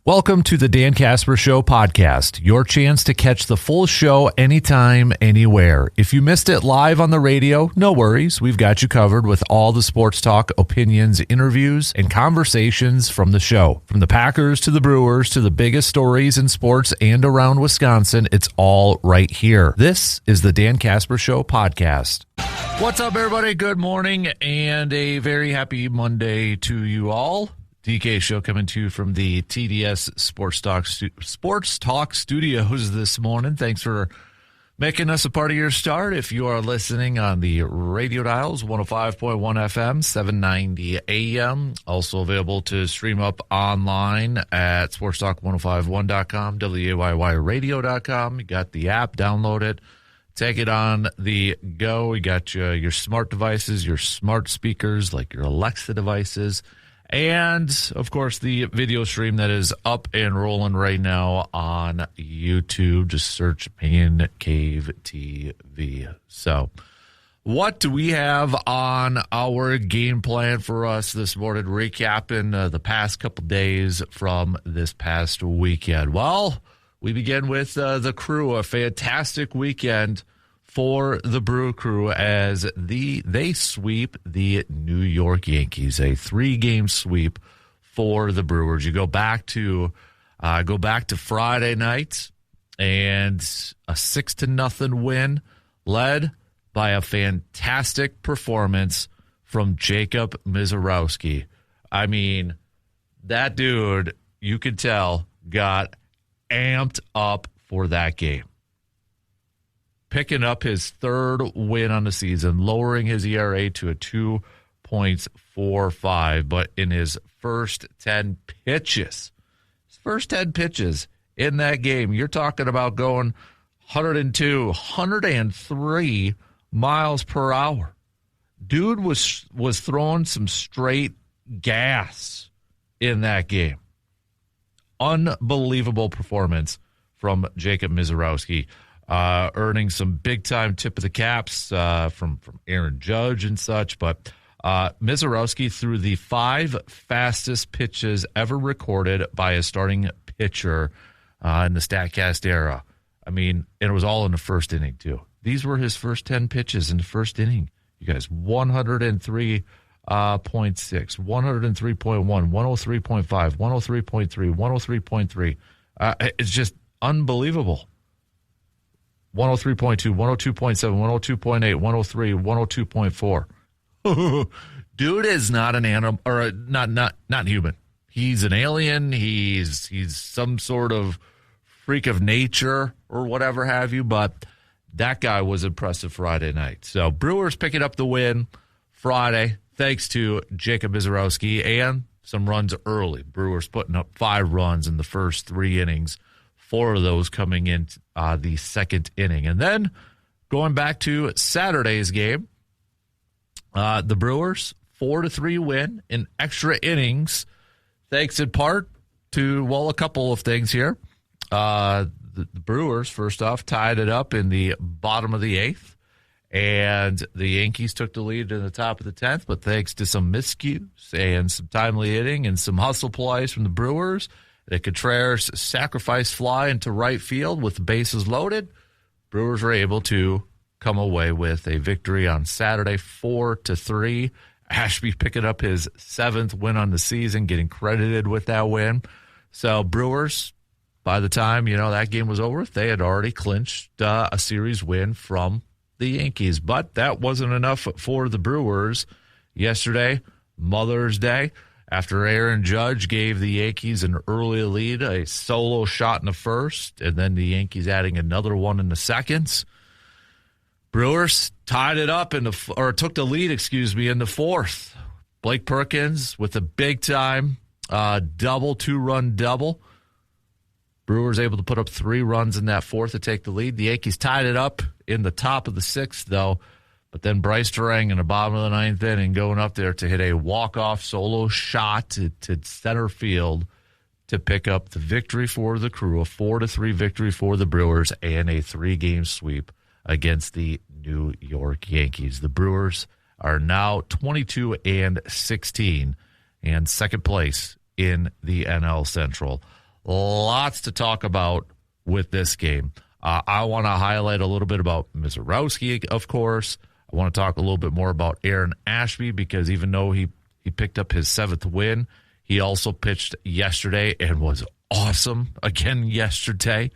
Welcome to the Dan Casper Show podcast, your chance to catch the full show anytime, anywhere. If you missed it live on the radio, no worries. We've got you covered with all the sports talk, opinions, interviews, and conversations from the show. From the Packers to the Brewers to the biggest stories in sports and around Wisconsin, it's all right here. This is the Dan Casper Show podcast. What's up, everybody? Good morning and a very happy Monday to you all. DK Show coming to you from the TDS Sports Talk Studios this morning. Thanks for making us a part of your start. If you are listening on the radio dials, 105.1 FM, 790 AM. Also available to stream up online at sportstalk1051.com, WAYYradio.com. You got the app, download it. Take it on the go. You got your smart devices, your smart speakers, like your Alexa devices. And, of course, the video stream that is up and rolling right now on YouTube. Just search Man Cave TV. So, what do we have on our game plan for us this morning? Recapping the past couple days from this past weekend. Well, we begin with the Crew, a fantastic weekend for the Brew Crew as they sweep the New York Yankees, a 3-game sweep for the Brewers. You go back to Friday night and a 6-0 win led by a fantastic performance from Jacob Misiorowski. I mean, that dude, you could tell, got amped up for that game. Picking up his third win on the season, lowering his ERA to a 2.45, but in his first 10 pitches in that game, you're talking about going 102, 103 miles per hour. Dude was throwing some straight gas in that game. Unbelievable performance from Jacob Misiorowski. Earning some big-time tip of the caps from Aaron Judge and such. But Misiorowski threw the 5 fastest pitches ever recorded by a starting pitcher in the StatCast era. I mean, and it was all in the first inning, too. These were his first 10 pitches in the first inning. You guys, 103.6, 103.1, 103.5, 103.3, 103.3. It's just unbelievable. 103.2, 102.7, 102.8, 103, 102.4. Dude is not an animal, or not human. He's an alien. He's some sort of freak of nature or whatever have you, but that guy was impressive Friday night. So Brewers picking up the win Friday thanks to Jacob Misiorowski and some runs early. Brewers putting up 5 runs in the first 3 innings. 4 of those coming in the second inning. And then going back to Saturday's game, the Brewers 4-3 win in extra innings, thanks in part to, well, a couple of things here. The Brewers, first off, tied it up in the bottom of the 8th, and the Yankees took the lead in the top of the 10th, but thanks to some miscues and some timely hitting and some hustle plays from the Brewers, the Contreras sacrifice fly into right field with the bases loaded. Brewers were able to come away with a victory on Saturday, 4-3. Ashby picking up his 7th win on the season, getting credited with that win. So Brewers, by the time that game was over, they had already clinched a series win from the Yankees. But that wasn't enough for the Brewers yesterday, Mother's Day. After Aaron Judge gave the Yankees an early lead, a solo shot in the first, and then the Yankees adding another one in the seconds, Brewers tied it up took the lead, in the 4th. Blake Perkins with a big-time double, 2-run double. Brewers able to put up 3 runs in that 4th to take the lead. The Yankees tied it up in the top of the 6th, though. But then Bryce Turang in the bottom of the 9th inning going up there to hit a walk-off solo shot to center field to pick up the victory for the Crew, a 4-3 victory for the Brewers, and a 3-game sweep against the New York Yankees. The Brewers are now 22-16 and second place in the NL Central. lots to talk about with this game. I want to highlight a little bit about Mizorowski, of course. I want to talk a little bit more about Aaron Ashby because even though he picked up his 7th win, he also pitched yesterday and was awesome again yesterday.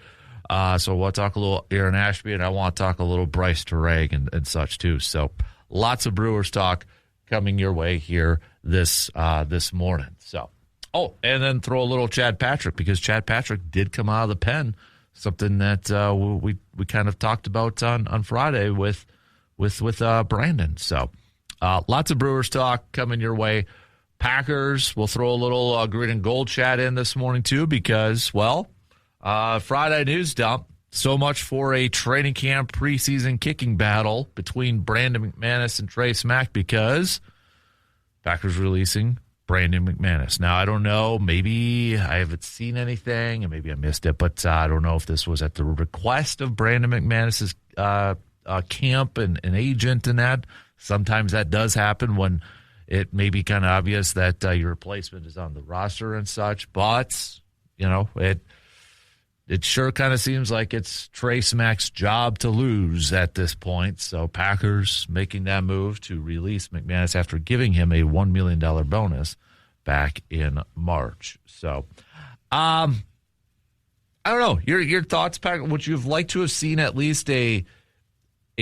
So we'll talk a little Aaron Ashby, and I want to talk a little Bryce Turang and such too. So lots of Brewers talk coming your way here this morning. So, and then throw a little Chad Patrick because Chad Patrick did come out of the pen, something that we kind of talked about on Friday with Brandon. So lots of Brewers talk coming your way. Packers, we'll throw a little green and gold chat in this morning too because, Friday news dump. So much for a training camp preseason kicking battle between Brandon McManus and Trey Smack because Packers releasing Brandon McManus. Now, I don't know. Maybe I haven't seen anything and maybe I missed it, but I don't know if this was at the request of Brandon McManus's camp and agent and that. Sometimes that does happen when it may be kind of obvious that your replacement is on the roster and such, but, it sure kind of seems like it's Trey Smack's job to lose at this point. So Packers making that move to release McManus after giving him a $1 million bonus back in March. So I don't know. Your thoughts, Packer? Would you have liked to have seen at least a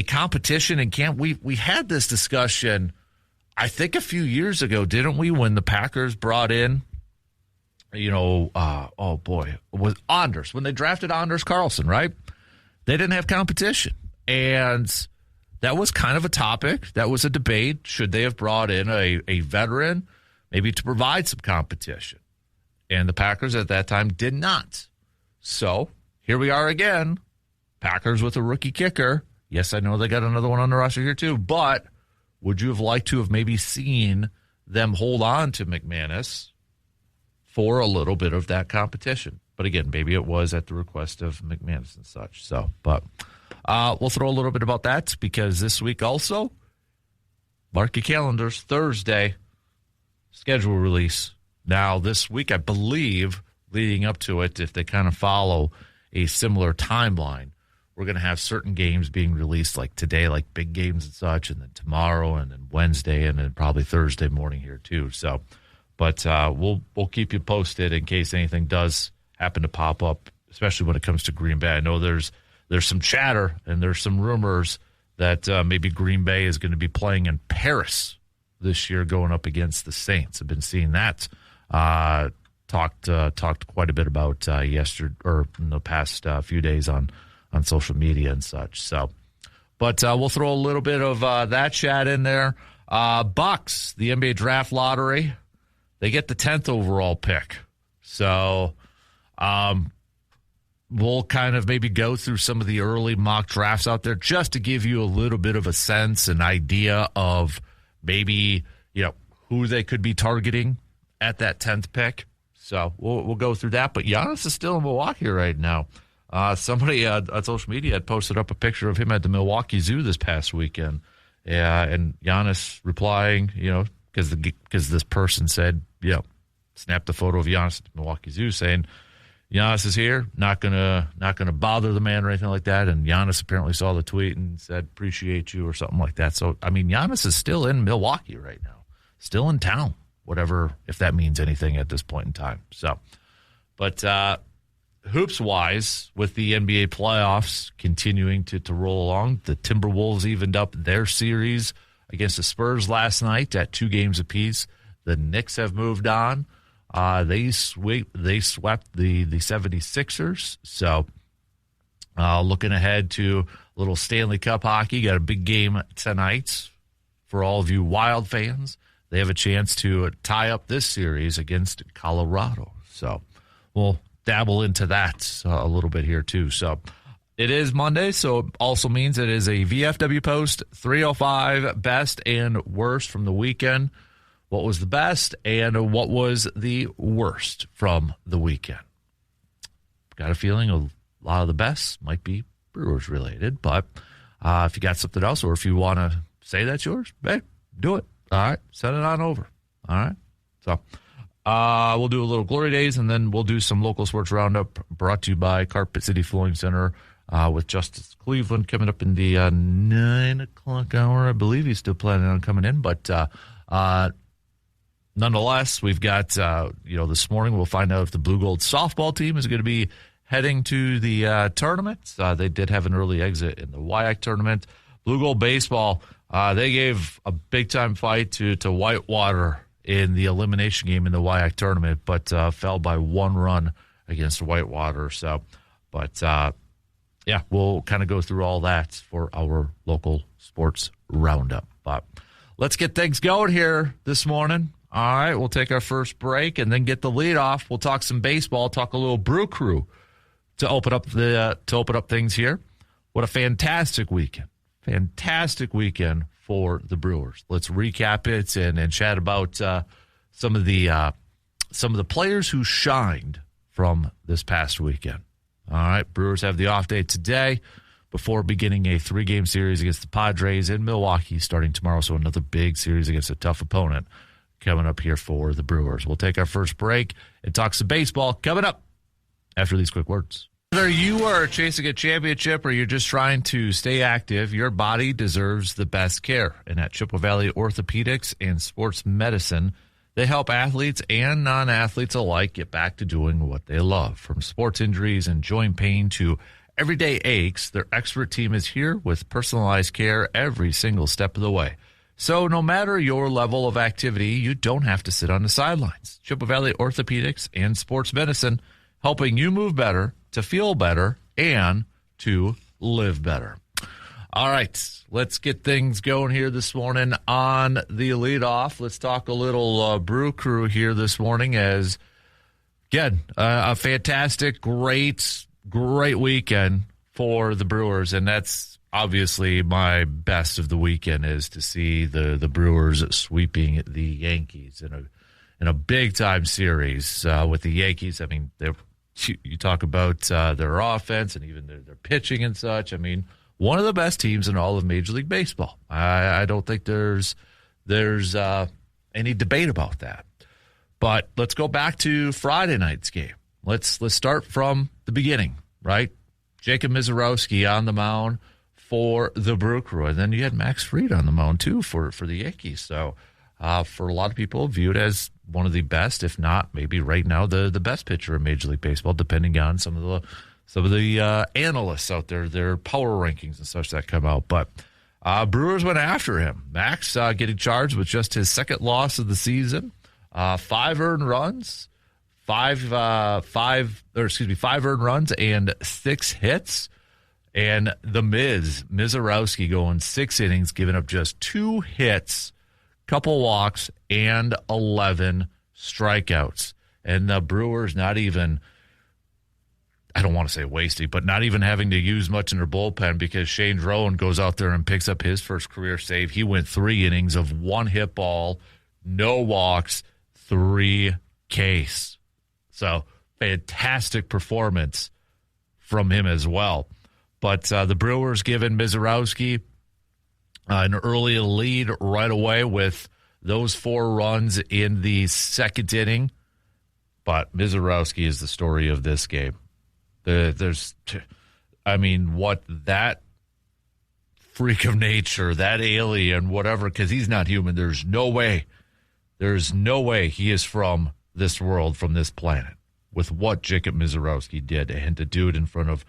competition in camp? We had this discussion, I think, a few years ago, didn't we, when the Packers brought in was Anders. When they drafted Anders Carlson, right? They didn't have competition. And that was kind of a topic. That was a debate. Should they have brought in a veteran maybe to provide some competition? And the Packers at that time did not. So here we are again. Packers with a rookie kicker. Yes, I know they got another one on the roster here too, but would you have liked to have maybe seen them hold on to McManus for a little bit of that competition? But again, maybe it was at the request of McManus and such. So, but we'll throw a little bit about that because this week also, mark your calendars, Thursday, schedule release. Now, this week, I believe, leading up to it, if they kind of follow a similar timeline, we're going to have certain games being released like today, like big games and such, and then tomorrow, and then Wednesday, and then probably Thursday morning here too. So, but we'll keep you posted in case anything does happen to pop up, especially when it comes to Green Bay. I know there's some chatter and there's some rumors that maybe Green Bay is going to be playing in Paris this year, going up against the Saints. I've been seeing that talked quite a bit about yesterday or in the past few days on social media and such. So, but we'll throw a little bit of that chat in there. Bucks, the NBA draft lottery, they get the 10th overall pick. So we'll kind of maybe go through some of the early mock drafts out there just to give you a little bit of a sense, an idea of maybe, who they could be targeting at that 10th pick. So we'll go through that. But Giannis is still in Milwaukee right now. Somebody on social media had posted up a picture of him at the Milwaukee Zoo this past weekend. And Giannis replying, because this person said, snapped a photo of Giannis at the Milwaukee Zoo saying, Giannis is here, not gonna bother the man or anything like that. And Giannis apparently saw the tweet and said, appreciate you or something like that. So, I mean, Giannis is still in Milwaukee right now, still in town, whatever, if that means anything at this point in time. So, but hoops-wise, with the NBA playoffs continuing to roll along, the Timberwolves evened up their series against the Spurs last night at 2 games apiece. The Knicks have moved on. They swept the 76ers. So looking ahead to a little Stanley Cup hockey. Got a big game tonight for all of you Wild fans. They have a chance to tie up this series against Colorado. So we'll dabble into that a little bit here too. So it is Monday, so it also means it is a VFW Post 305 best and worst from the weekend. What was the best and what was the worst from the weekend? Got a feeling a lot of the best might be Brewers related, but if you got something else or if you want to say that's yours, hey, do it. All right, send it on over. All right. So We'll do a little Glory Days, and then we'll do some local sports roundup brought to you by Carpet City Flooring Center with Justice Cleveland coming up in the 9 o'clock hour. I believe he's still planning on coming in, but nonetheless, we've got, this morning we'll find out if the Blue Gold softball team is going to be heading to the tournament. They did have an early exit in the WIAC tournament. Blue Gold baseball, they gave a big-time fight to Whitewater in the elimination game in the WIAC tournament, but fell by 1 run against Whitewater. We'll kind of go through all that for our local sports roundup. But let's get things going here this morning. All right, we'll take our first break and then get the lead off. We'll talk some baseball, talk a little Brew Crew to open up things here. What a fantastic weekend! Fantastic weekend for the Brewers. Let's recap it and chat about some of the players who shined from this past weekend. All right, Brewers have the off day today before beginning a 3-game series against the Padres in Milwaukee starting tomorrow. So another big series against a tough opponent coming up here for the Brewers. We'll take our first break and talk some baseball coming up after these quick words. Whether you are chasing a championship or you're just trying to stay active, your body deserves the best care. And at Chippewa Valley Orthopedics and Sports Medicine, they help athletes and non-athletes alike get back to doing what they love. From sports injuries and joint pain to everyday aches, their expert team is here with personalized care every single step of the way. So no matter your level of activity, you don't have to sit on the sidelines. Chippewa Valley Orthopedics and Sports Medicine, helping you move better, to feel better, and to live better. All right, let's get things going here this morning on the leadoff. Let's talk a little Brew Crew here this morning as, again, a fantastic, great weekend for the Brewers, and that's obviously my best of the weekend is to see the Brewers sweeping the Yankees in a big-time series with the Yankees. I mean, you talk about their offense and even their pitching and such. I mean, one of the best teams in all of Major League Baseball. I don't think there's any debate about that. But let's go back to Friday night's game. Let's start from the beginning, right? Jacob Mizorowski on the mound for the Brew Crew, and then you had Max Fried on the mound too for the Yankees. So for a lot of people, viewed as one of the best, if not maybe right now the best pitcher in Major League Baseball, depending on some of the analysts out there, their power rankings and such that come out. But Brewers went after him. Max getting charged with just his second loss of the season, 5 earned runs, 5 earned runs and 6 hits. And the Mizorowski going 6 innings, giving up just 2 hits, couple walks, and 11 strikeouts. And the Brewers not even, I don't want to say wasting, but not even having to use much in their bullpen because Shane Rowan goes out there and picks up his first career save. He went 3 innings of 1 hit ball, no walks, 3 Ks. So fantastic performance from him as well. But the Brewers giving Mizorowski an early lead right away with those 4 runs in the second inning. But Mizorowski is the story of this game. What that freak of nature, that alien, whatever, because he's not human. There's no way he is from this world, from this planet, with what Jacob Mizorowski did, and to do it in front of,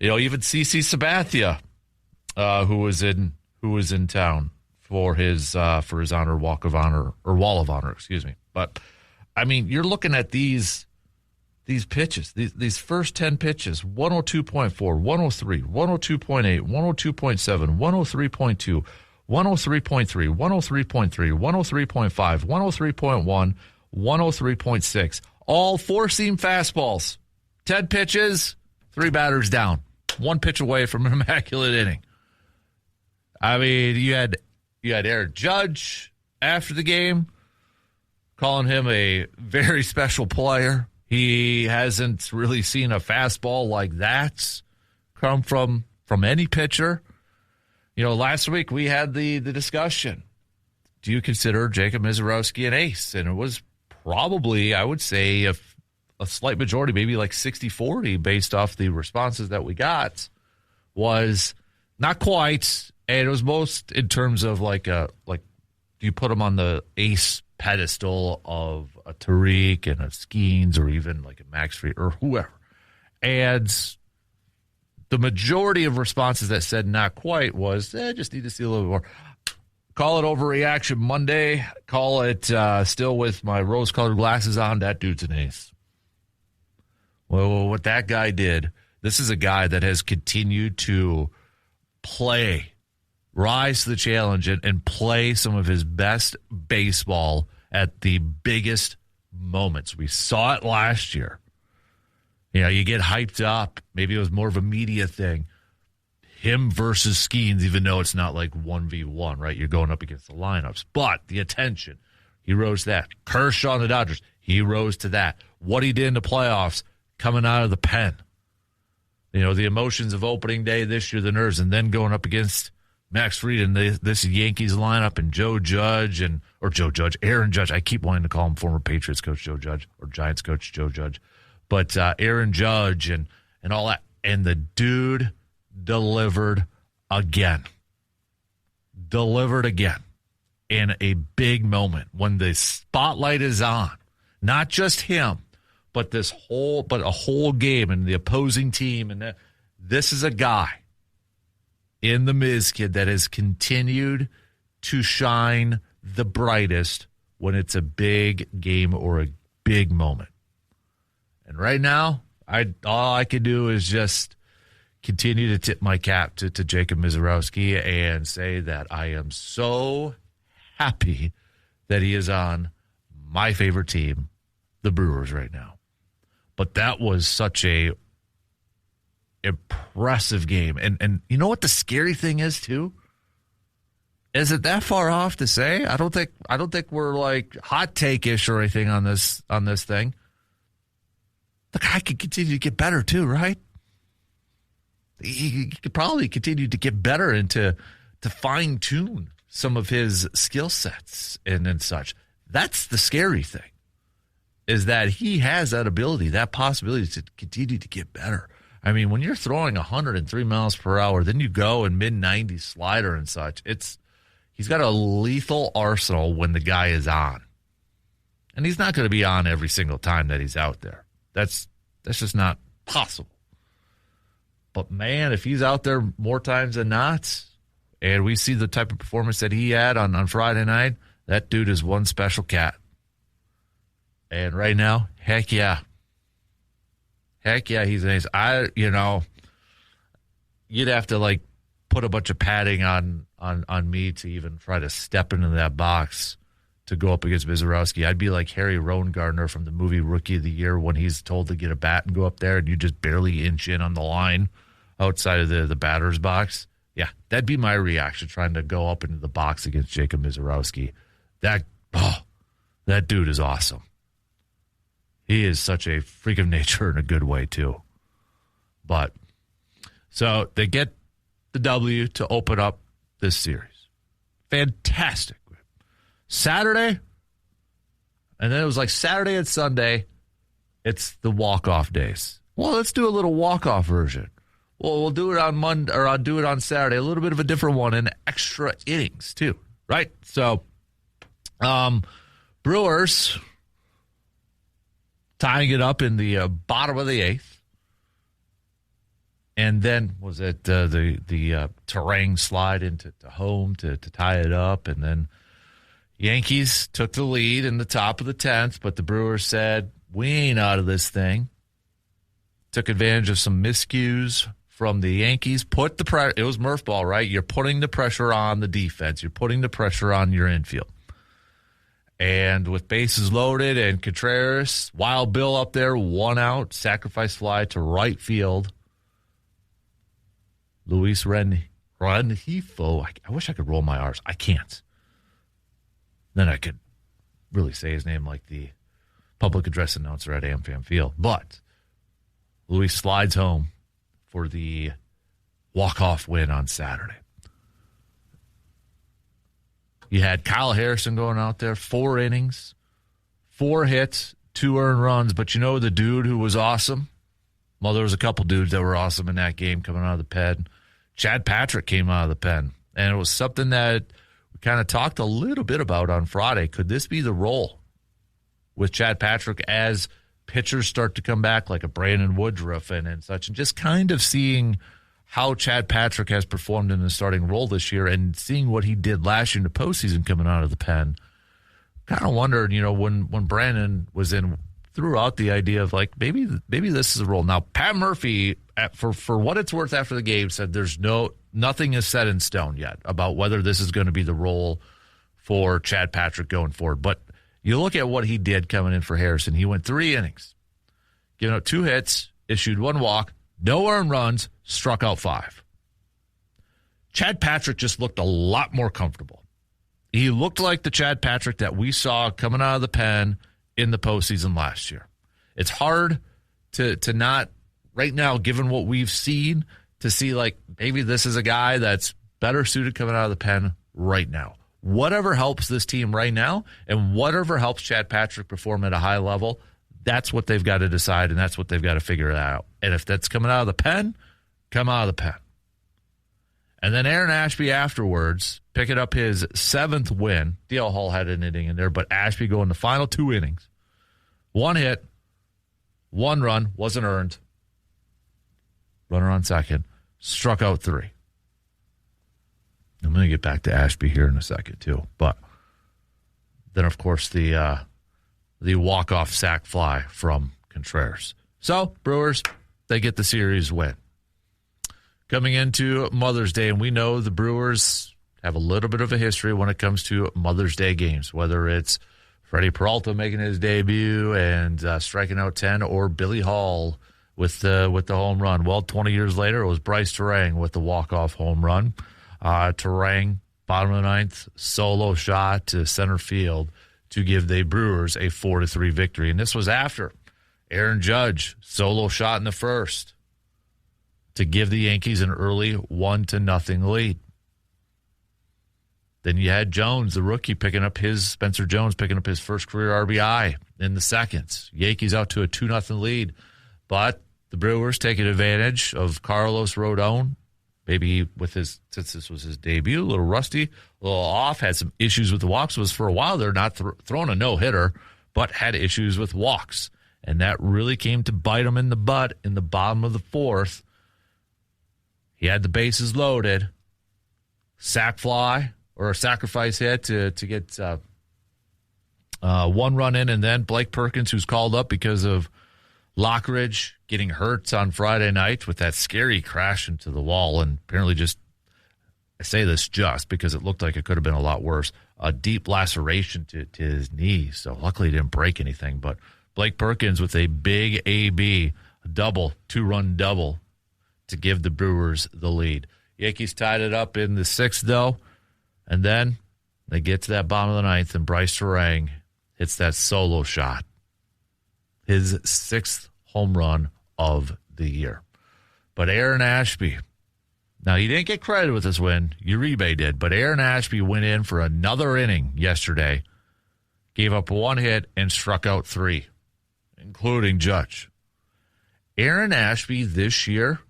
even CC Sabathia, who was in town for his honor walk of honor, or wall of honor, excuse me. But I mean, you're looking at these pitches, these first 10 pitches: 102.4, 103, 102.8, 102.7, 103.2, 103.3, 103.3, 103.5, 103.1, 103.6, all 4-seam fastballs. 10 pitches, 3 batters down, 1 pitch away from an immaculate inning. I mean, you had Eric Judge after the game calling him a very special player. He hasn't really seen a fastball like that come from any pitcher. Last week we had the discussion. Do you consider Jacob Mizorowski an ace? And it was probably, I would say, a slight majority, maybe like 60-40 based off the responses that we got, was not quite. And it was most in terms of like do you put him on the ace pedestal of a Tariq and a Skeens or even like a Max Fried or whoever. And the majority of responses that said not quite was, just need to see a little bit more. Call it overreaction Monday. Call it still with my rose-colored glasses on. That dude's an ace. Well, what that guy did, this is a guy that has continued to rise to the challenge and play some of his best baseball at the biggest moments. We saw it last year. You get hyped up. Maybe it was more of a media thing. Him versus Skeens, even though it's not like 1v1, right? You're going up against the lineups. But the attention, he rose to that. Kershaw on the Dodgers, he rose to that. What he did in the playoffs, coming out of the pen. The emotions of opening day this year, the nerves, and then going up against Max Fried and this Yankees lineup and Aaron Judge. I keep wanting to call him former Patriots coach Joe Judge or Giants coach Joe Judge. But Aaron Judge and all that. And the dude delivered again. In a big moment when the spotlight is on. Not just him, but a whole game and the opposing team. And this is a guy in the Miz kid that has continued to shine the brightest when it's a big game or a big moment. And right now, all I can do is just continue to tip my cap to Jacob Misiorowski and say that I am so happy that he is on my favorite team, the Brewers, right now. But that was such a impressive game. And you know what the scary thing is, too? Is it that far off to say? I don't think we're like hot take-ish or anything on this thing. The guy could continue to get better too, right? He could probably continue to get better and to fine-tune some of his skill sets and such. That's the scary thing, is that he has that ability, that possibility to continue to get better. I mean, when you're throwing 103 miles per hour, then you go and mid-90s slider and such, he's got a lethal arsenal when the guy is on. And he's not going to be on every single time that he's out there. That's just not possible. But, man, if he's out there more times than not, and we see the type of performance that he had on Friday night, that dude is one special cat. And right now, heck yeah. Heck yeah, he's an ace. You'd have to, like, put a bunch of padding on me to even try to step into that box to go up against Misiorowski. I'd be like Harry Rowan-Gardner from the movie Rookie of the Year when he's told to get a bat and go up there and you just barely inch in on the line outside of the batter's box. Yeah, that'd be my reaction, trying to go up into the box against Jacob Misiorowski. That dude is awesome. He is such a freak of nature in a good way, too. But, so they get the W to open up this series. Fantastic. Saturday, and then it was like Saturday and Sunday, it's the walk-off days. Well, let's do a little walk-off version. Well, we'll do it on Monday, or I'll do it on Saturday. A little bit of a different one in extra innings, too. Right? So, Brewers tying it up in the bottom of the eighth. And then was it the Turang slide into home to tie it up. And then Yankees took the lead in the top of the 10th, but the Brewers said, we ain't out of this thing. Took advantage of some miscues from the Yankees. It was Murph ball, right? You're putting the pressure on the defense. You're putting the pressure on your infield. And with bases loaded and Contreras, Wild Bill up there, 1 out, sacrifice fly to right field. Luis Rengifo. I wish I could roll my R's. I can't. Then I could really say his name like the public address announcer at AmFam Field. But Luis slides home for the walk-off win on Saturday. You had Kyle Harrison going out there, 4 innings, 4 hits, 2 earned runs, but you know the dude who was awesome? Well, there was a couple dudes that were awesome in that game coming out of the pen. Chad Patrick came out of the pen, and it was something that we kind of talked a little bit about on Friday. Could this be the role with Chad Patrick as pitchers start to come back, like a Brandon Woodruff and such, and just kind of seeing how Chad Patrick has performed in the starting role this year and seeing what he did last year in the postseason coming out of the pen? Kind of wondered, when Brandon was in, threw out the idea of like maybe this is a role. Now, Pat Murphy, for what it's worth after the game, said nothing is set in stone yet about whether this is going to be the role for Chad Patrick going forward. But you look at what he did coming in for Harrison. He went 3 innings, giving up 2 hits, issued 1 walk, no earned runs, struck out 5. Chad Patrick just looked a lot more comfortable. He looked like the Chad Patrick that we saw coming out of the pen in the postseason last year. It's hard to not, right now, given what we've seen, to see like maybe this is a guy that's better suited coming out of the pen right now. Whatever helps this team right now and whatever helps Chad Patrick perform at a high level, that's what they've got to decide, and that's what they've got to figure out. And if that's coming out of the pen, come out of the pen. And then Aaron Ashby afterwards, picking up his 7th win. D.L. Hall had an inning in there, but Ashby going the final 2 innings. 1 hit, 1 run, wasn't earned. Runner on second, struck out 3. I'm going to get back to Ashby here in a second too. But then, of course, the walk-off sac fly from Contreras. So, Brewers, they get the series win. Coming into Mother's Day, and we know the Brewers have a little bit of a history when it comes to Mother's Day games, whether it's Freddie Peralta making his debut and striking out 10, or Billy Hall with the home run. Well, 20 years later, it was Bryce Turang with the walk-off home run. Turang, bottom of the 9th, solo shot to center field to give the Brewers a 4-3 victory. And this was after Aaron Judge, solo shot in the first to give the Yankees an early 1-0 lead. Then you had Jones, the rookie, Spencer Jones picking up his first career RBI in the second. Yankees out to a 2-0 lead. But the Brewers taking advantage of Carlos Rodon, maybe since this was his debut, a little rusty, a little off, had some issues with the walks. Was for a while they're not throwing a no-hitter, but had issues with walks. And that really came to bite him in the butt in the bottom of the 4th. He had the bases loaded, sac fly or a sacrifice hit to get 1 run in, and then Blake Perkins, who's called up because of Lockridge getting hurt on Friday night with that scary crash into the wall, and apparently I say this just because it looked like it could have been a lot worse, a deep laceration to his knee. So luckily he didn't break anything, but Blake Perkins with a big AB, a 2-run double to give the Brewers the lead. Yankees tied it up in the 6th, though, and then they get to that bottom of the 9th, and Bryce Turang hits that solo shot, his 6th home run of the year. But Aaron Ashby, now he didn't get credit with this win, Uribe did, but Aaron Ashby went in for another inning yesterday, gave up 1 hit and struck out 3, including Judge. Aaron Ashby this year,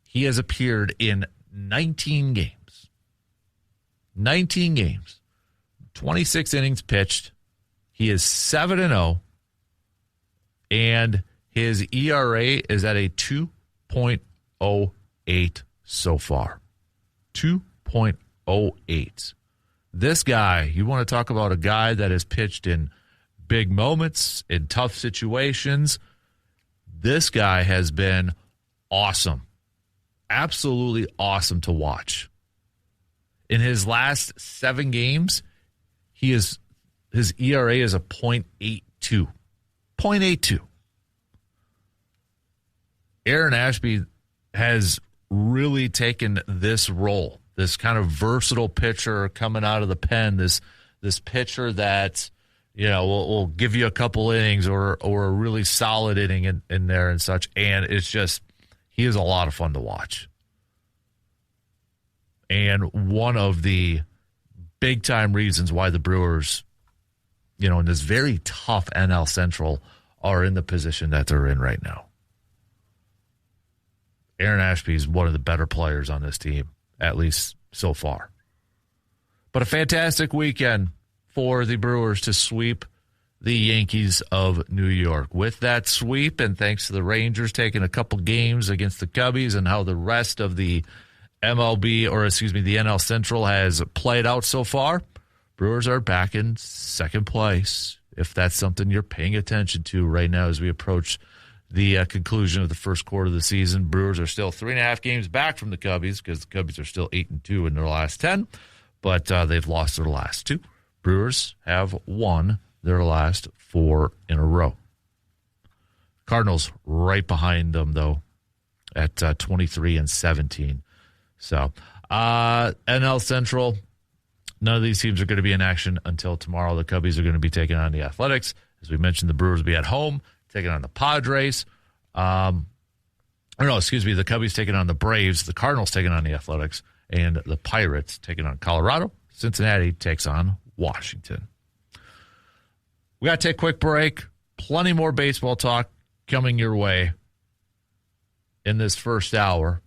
he has appeared in 19 games. 19 games. 26 innings pitched. He is 7-0. And his ERA is at a 2.08 so far. 2.08. This guy, you want to talk about a guy that has pitched in big moments, in tough situations. This guy has been awesome. Absolutely awesome to watch. In his last 7 games, his ERA is a .82. 0.82. Aaron Ashby has really taken this role, this kind of versatile pitcher coming out of the pen, this pitcher that, will give you a couple innings or a really solid inning in there and such, and it's just, he is a lot of fun to watch. And one of the big-time reasons why the Brewers in this very tough NL Central are in the position that they're in right now. Aaron Ashby is one of the better players on this team, at least so far. But a fantastic weekend for the Brewers to sweep the Yankees of New York. With that sweep, and thanks to the Rangers taking a couple games against the Cubbies and how the rest of the the NL Central has played out so far, Brewers are back in second place, if that's something you're paying attention to right now as we approach the conclusion of the first quarter of the season. Brewers are still 3.5 games back from the Cubbies because the Cubbies are still 8-2 in their last 10, but they've lost their last 2. Brewers have won their last 4 in a row. Cardinals right behind them, though, at 23-17. So, NL Central, none of these teams are going to be in action until tomorrow. The Cubbies are going to be taking on the Athletics. As we mentioned, the Brewers will be at home, taking on the Padres. The Cubbies taking on the Braves. The Cardinals taking on the Athletics. And the Pirates taking on Colorado. Cincinnati takes on Washington. We got to take a quick break. Plenty more baseball talk coming your way in this first hour.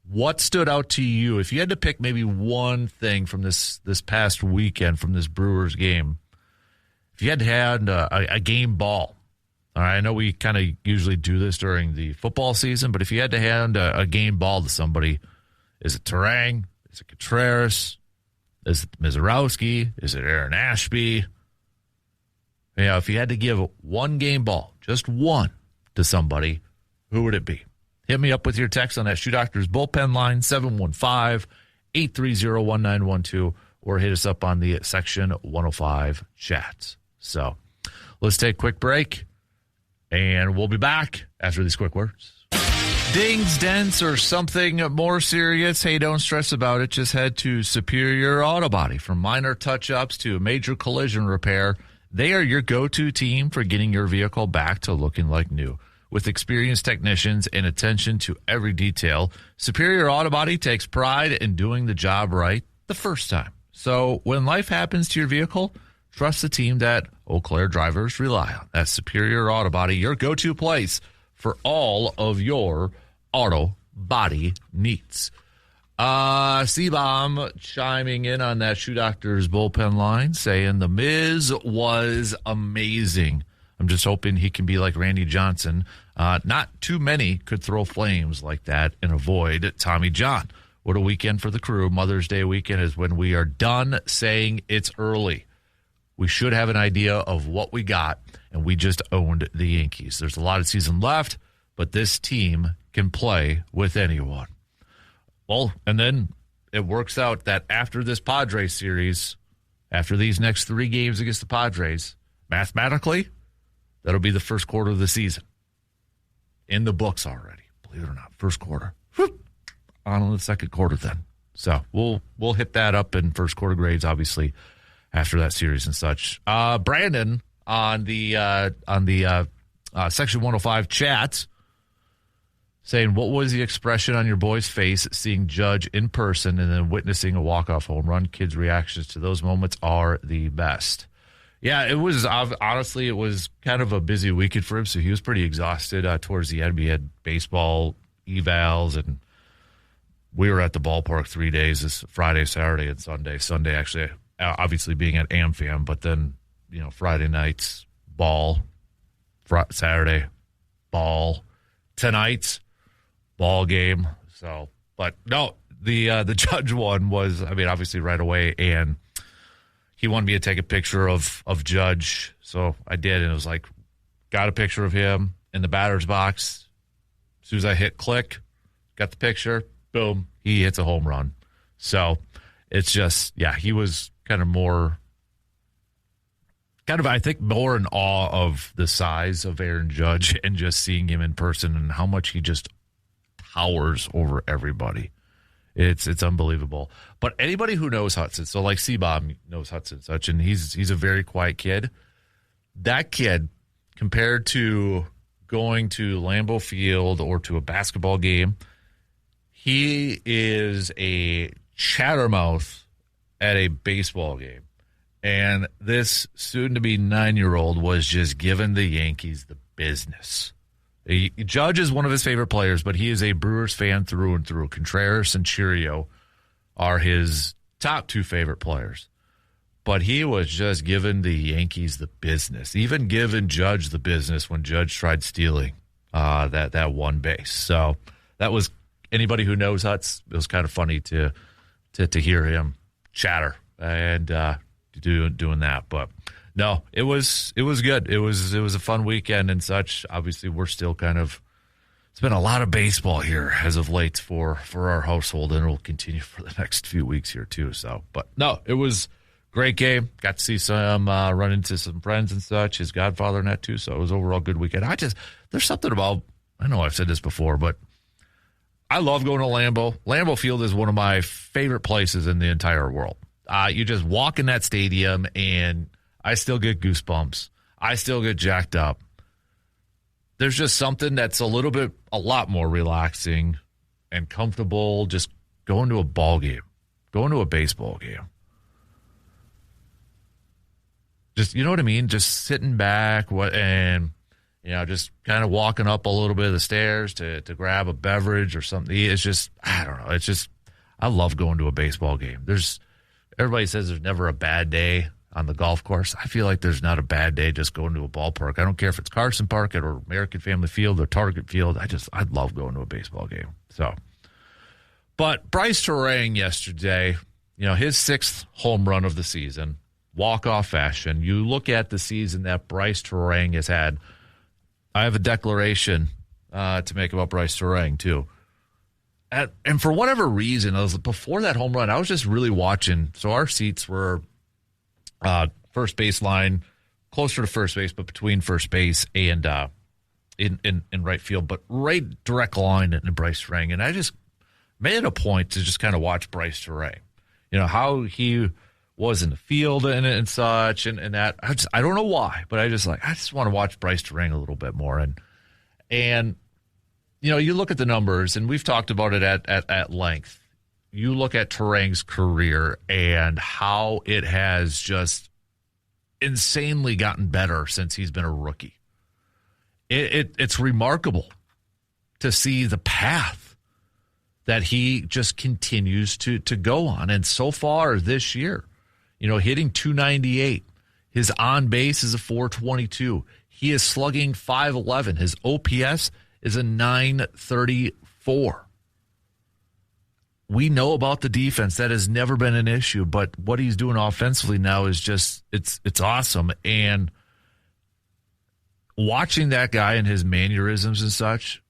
What stood out to you? If you had to pick maybe one thing from this past weekend from this Brewers game, if you had a game ball, all right, I know we kind of usually do this during the football season, but if you had to hand a game ball to somebody, is it Turang? Is it Contreras? Is it Mizorowski? Is it Aaron Ashby? If you had to give one game ball, just one, to somebody, who would it be? Hit me up with your text on that Shoe Doctors bullpen line, 715-830-1912, or hit us up on the Section 105 chats. So let's take a quick break, and we'll be back after these quick words. Dings, dents, or something more serious? Hey, don't stress about it. Just head to Superior Auto Body. From minor touch-ups to major collision repair, they are your go-to team for getting your vehicle back to looking like new. With experienced technicians and attention to every detail, Superior Auto Body takes pride in doing the job right the first time. So when life happens to your vehicle, trust the team that Eau Claire drivers rely on. That's Superior Auto Body, your go-to place for all of your auto body needs. C-Bomb chiming in on that Shoe Doctors bullpen line, saying the Miz was amazing. I'm just hoping he can be like Randy Johnson. Not too many could throw flames like that and avoid Tommy John. What a weekend for the crew. Mother's Day weekend is when we are done saying it's early. We should have an idea of what we got, and we just owned the Yankees. There's a lot of season left, but this team can play with anyone. Well, and then it works out that after this Padres series, after these next 3 games against the Padres, mathematically, that'll be the first quarter of the season. In the books already, believe it or not. First quarter. Whoop, on the second quarter then. So we'll hit that up in first quarter grades, obviously, after that series and such. Brandon on the Section 105 chat saying, what was the expression on your boy's face seeing Judge in person and then witnessing a walk-off home run? Kids' reactions to those moments are the best. Yeah, it was, honestly, it was kind of a busy weekend for him, so he was pretty exhausted towards the end. We had baseball evals, and we were at the ballpark 3 days, this Friday, Saturday, and Sunday. Sunday, actually, obviously being at AmFam, but then, Friday nights, ball, Saturday, ball, tonight's ball game. So, but no, the Judge one was, obviously right away, and he wanted me to take a picture of Judge, so I did, and it was like, got a picture of him in the batter's box. As soon as I hit click, got the picture, boom, he hits a home run. So it's just, he was kind of, I think, more in awe of the size of Aaron Judge and just seeing him in person and how much he just towers over everybody. It's unbelievable. But anybody who knows Hudson, so like C-Bob knows Hudson and such, and he's a very quiet kid. That kid, compared to going to Lambeau Field or to a basketball game, he is a chattermouth at a baseball game. And this soon-to-be 9-year-old was just giving the Yankees the business. Judge is one of his favorite players, but he is a Brewers fan through and through. Contreras and Chirio are his top two favorite players. But he was just giving the Yankees the business, even giving Judge the business when Judge tried stealing that one base. So that was, anybody who knows Huts, it was kind of funny to hear him chatter and doing that. But no, it was good. It was a fun weekend and such. Obviously, we're still it's been a lot of baseball here as of late for our household, and it will continue for the next few weeks here too. So, but no, it was great game. Got to see some run into some friends and such. His godfather and that too. So it was overall good weekend. There's something about, I know I've said this before, but I love going to Lambeau. Lambeau Field is one of my favorite places in the entire world. You just walk in that stadium and I still get goosebumps. I still get jacked up. There's just something that's a lot more relaxing and comfortable just going to a ball game, going to a baseball game. Just, you know what I mean? Just sitting back and, just kind of walking up a little bit of the stairs to grab a beverage or something. It's just, I don't know. It's just, I love going to a baseball game. Everybody says there's never a bad day on the golf course. I feel like there's not a bad day just going to a ballpark. I don't care if it's Carson Park or American Family Field or Target Field. I love going to a baseball game. So, but Bryce Turang yesterday, his 6th home run of the season, walk-off fashion. You look at the season that Bryce Turang has had. I have a declaration to make about Bryce Turang, too. And for whatever reason, before that home run, I was just really watching. So our seats were first base line, closer to first base, but between first base and in right field, but right direct line in Bryce Turang. And I just made it a point to just kind of watch Bryce Turang. How he was in the field and such, and that. I don't know why, but I just want to watch Bryce Turang a little bit more. And you look at the numbers, and we've talked about it at length. You look at Turang's career and how it has just insanely gotten better since he's been a rookie. It's remarkable to see the path that he just continues to go on. And so far this year, hitting 298. His on base is a 422. He is slugging 511. His OPS is a 934. We know about the defense. That has never been an issue, but what he's doing offensively now is just, it's awesome. And watching that guy and his mannerisms and such,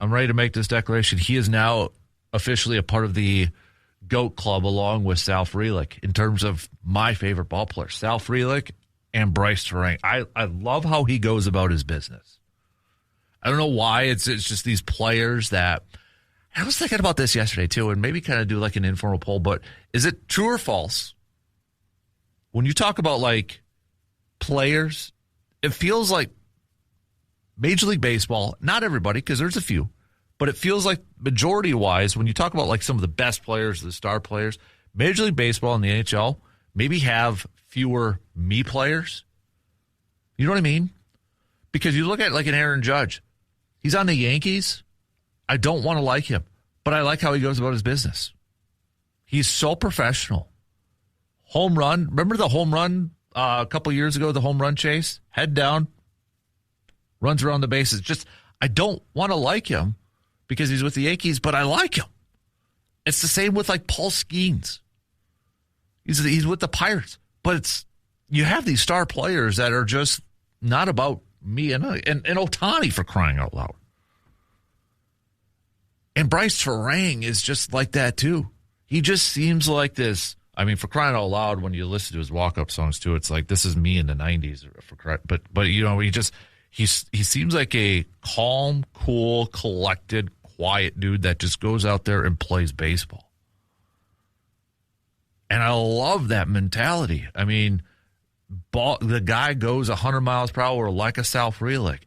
I'm ready to make this declaration. He is now officially a part of the GOAT Club along with Sal Frelick in terms of my favorite ball players. Sal Frelick and Bryce Turang. I love how he goes about his business. I don't know why. It's just these players that, I was thinking about this yesterday too, and maybe kind of do like an informal poll, but is it true or false? When you talk about like players, it feels like Major League Baseball, not everybody, because there's a few, but it feels like majority-wise, when you talk about like some of the best players, the star players, Major League Baseball and the NHL maybe have fewer me players. You know what I mean? Because you look at like an Aaron Judge. He's on the Yankees. I don't want to like him, but I like how he goes about his business. He's so professional. Home run. Remember the home run a couple years ago, the home run chase? Head down, runs around the bases. Just, I don't want to like him because he's with the Yankees, but I like him. It's the same with like Paul Skeens. He's with the Pirates, but you have these star players that are just not about me and Ohtani, for crying out loud. And Bryce Turang is just like that, too. He just seems like this. I mean, for crying out loud, when you listen to his walk-up songs, too, it's like, this is me in the 90s. But he seems like a calm, cool, collected, quiet dude that just goes out there and plays baseball. And I love that mentality. I mean, the guy goes 100 miles per hour like a Sal Frelick.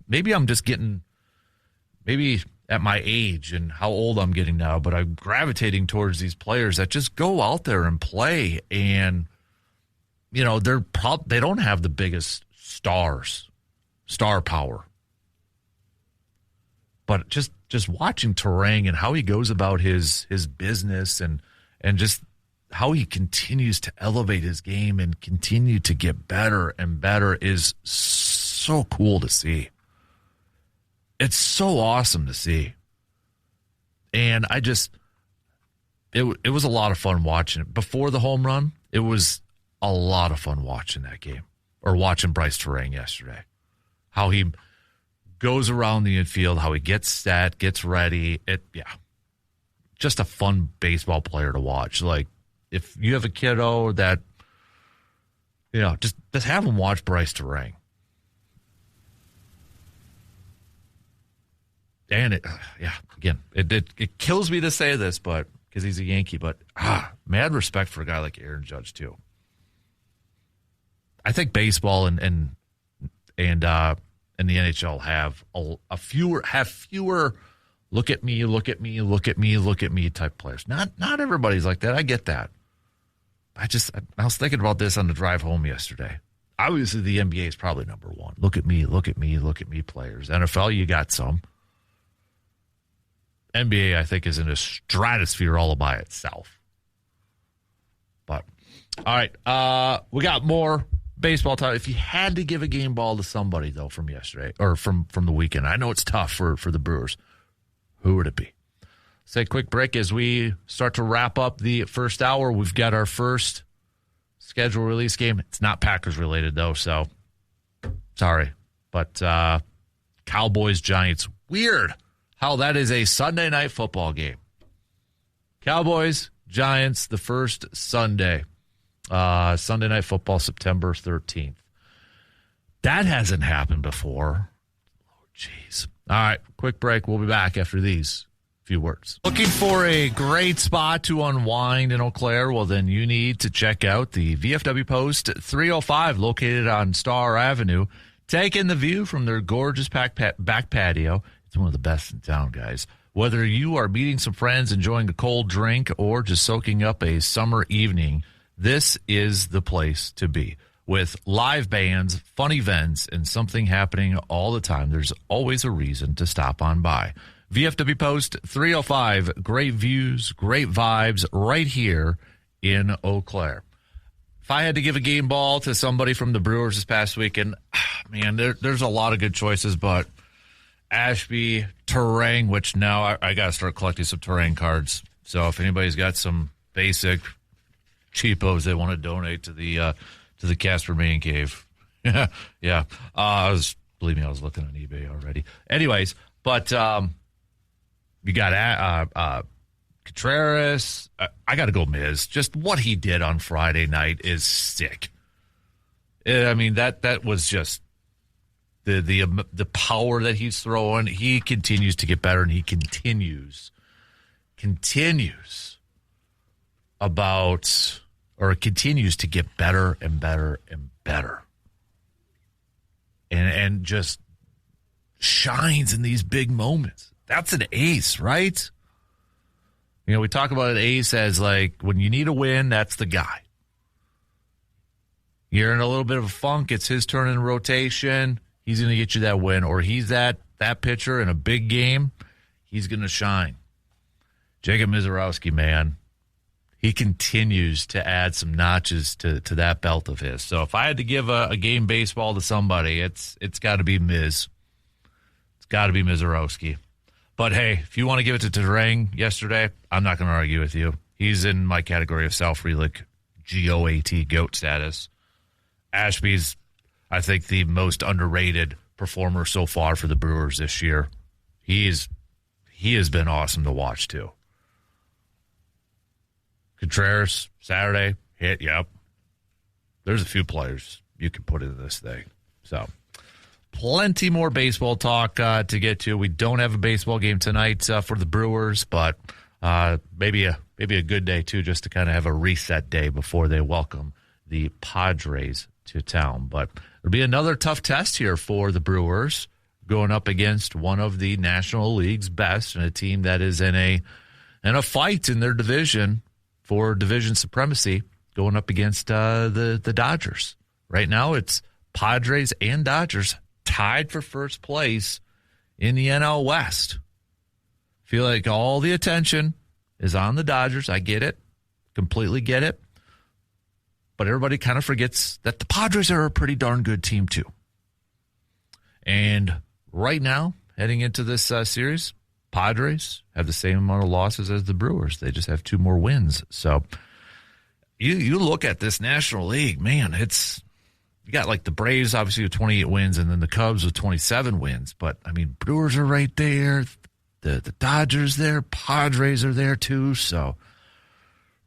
Maybe I'm just getting... Maybe at my age and how old I'm getting now, but I'm gravitating towards these players that just go out there and play. And, you know, they don't have the biggest star power. But just watching Turang and how he goes about his business and just how he continues to elevate his game and continue to get better and better is so cool to see. It's so awesome to see. And it was a lot of fun watching it. Before the home run, it was a lot of fun watching that game, or watching Bryce Turang yesterday. How he goes around the infield, how he gets set, gets ready. Just a fun baseball player to watch. Like, if you have a kiddo that, you know, just have him watch Bryce Turang. And it kills me to say this, but because he's a Yankee, but mad respect for a guy like Aaron Judge too. I think baseball and the NHL have fewer look at me type players. Not everybody's like that. I get that. I was thinking about this on the drive home yesterday. Obviously, the NBA is probably number one. Look at me players. NFL, you got some. NBA, I think, is in a stratosphere all by itself. But, all right, we got more baseball time. If you had to give a game ball to somebody, though, from yesterday, or from the weekend, I know it's tough for the Brewers, who would it be? Let's take a quick break as we start to wrap up the first hour. We've got our first schedule release game. It's not Packers related, though, so sorry. But Cowboys-Giants, weird how that is a Sunday night football game. Cowboys, Giants, the first Sunday. Sunday night football, September 13th. That hasn't happened before. Oh, jeez. All right, quick break. We'll be back after these few words. Looking for a great spot to unwind in Eau Claire? Well, then you need to check out the VFW Post 305, located on Star Avenue. Take in the view from their gorgeous back patio. It's one of the best in town, guys. Whether you are meeting some friends, enjoying a cold drink, or just soaking up a summer evening, this is the place to be. With live bands, fun events, and something happening all the time, there's always a reason to stop on by. VFW Post 305, great views, great vibes right here in Eau Claire. If I had to give a game ball to somebody from the Brewers this past weekend, man, there's a lot of good choices, but Ashby, Turang, which now I got to start collecting some Turang cards. So if anybody's got some basic cheapos they want to donate to the Casper Man Cave, yeah. Believe me, I was looking on eBay already. Anyways, but you got Contreras. I got to go Miz. Just what he did on Friday night is sick. I mean, that was just the power that he's throwing. He continues to get better, and he continues to get better and better and better, and just shines in these big moments. That's an ace, right? You know, we talk about an ace as like when you need a win, that's the guy. You're in a little bit of a funk, it's his turn in rotation. He's going to get you that win, or he's that pitcher in a big game. He's going to shine. Jacob Mizorowski, man, he continues to add some notches to that belt of his. So if I had to give a game baseball to somebody, it's got to be Miz. It's got to be Mizorowski. But hey, if you want to give it to Turang yesterday, I'm not going to argue with you. He's in my category of Sal Frelick, GOAT, GOAT status. Ashby's, I think, the most underrated performer so far for the Brewers this year. He has been awesome to watch, too. Contreras, Saturday, hit, yep. There's a few players you can put into this thing. So, plenty more baseball talk to get to. We don't have a baseball game tonight for the Brewers, but maybe a good day, too, just to kind of have a reset day before they welcome the Padres to town. But it'll be another tough test here for the Brewers. going up against one of the National League's best and a team that is in a fight in their division for division supremacy, going up against the Dodgers. Right now, it's Padres and Dodgers tied for first place in the NL West. Feel like all the attention is on the Dodgers. I get it. Completely get it. But everybody kind of forgets that the Padres are a pretty darn good team, too. And right now, heading into this series, Padres have the same amount of losses as the Brewers. They just have 2 more wins. So you look at this National League, man, you got like the Braves, obviously, with 28 wins, and then the Cubs with 27 wins. But, I mean, Brewers are right there. The Dodgers there. Padres are there, too. So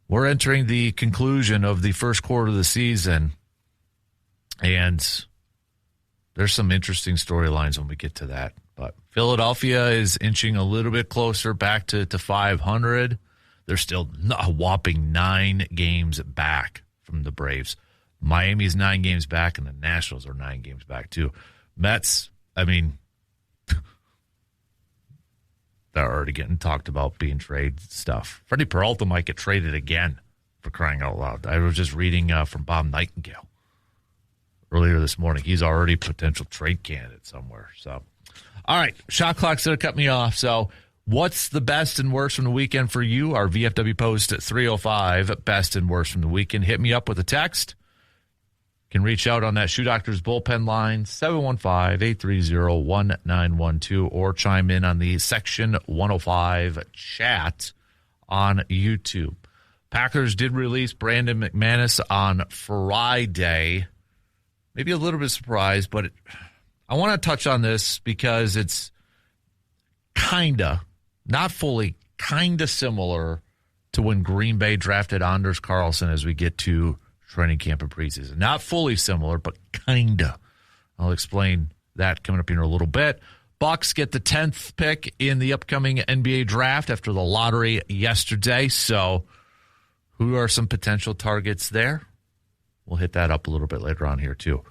we're entering the conclusion of the first quarter of the season, and there's some interesting storylines when we get to that. But Philadelphia is inching a little bit closer back to 500. They're still a whopping 9 games back from the Braves. Miami's 9 games back, and the Nationals are 9 games back, too. Mets, I mean, they're already getting talked about being trade stuff. Freddie Peralta might get traded again, for crying out loud. I was just reading from Bob Nightingale earlier this morning. He's already a potential trade candidate somewhere. So, all right, shot clock's going to cut me off. So, what's the best and worst from the weekend for you? Our VFW post at 305, best and worst from the weekend. Hit me up with a text. You can reach out on that Shoe Doctor's bullpen line, 715-830-1912, or chime in on the Section 105 chat on YouTube. Packers did release Brandon McManus on Friday. Maybe a little bit surprised, but I want to touch on this because it's not fully, similar to when Green Bay drafted Anders Carlson as we get to training camp and preseason. Not fully similar, but kinda. I'll explain that coming up here in a little bit. Bucks get the 10th pick in the upcoming NBA draft after the lottery yesterday. So who are some potential targets there? We'll hit that up a little bit later on here, too.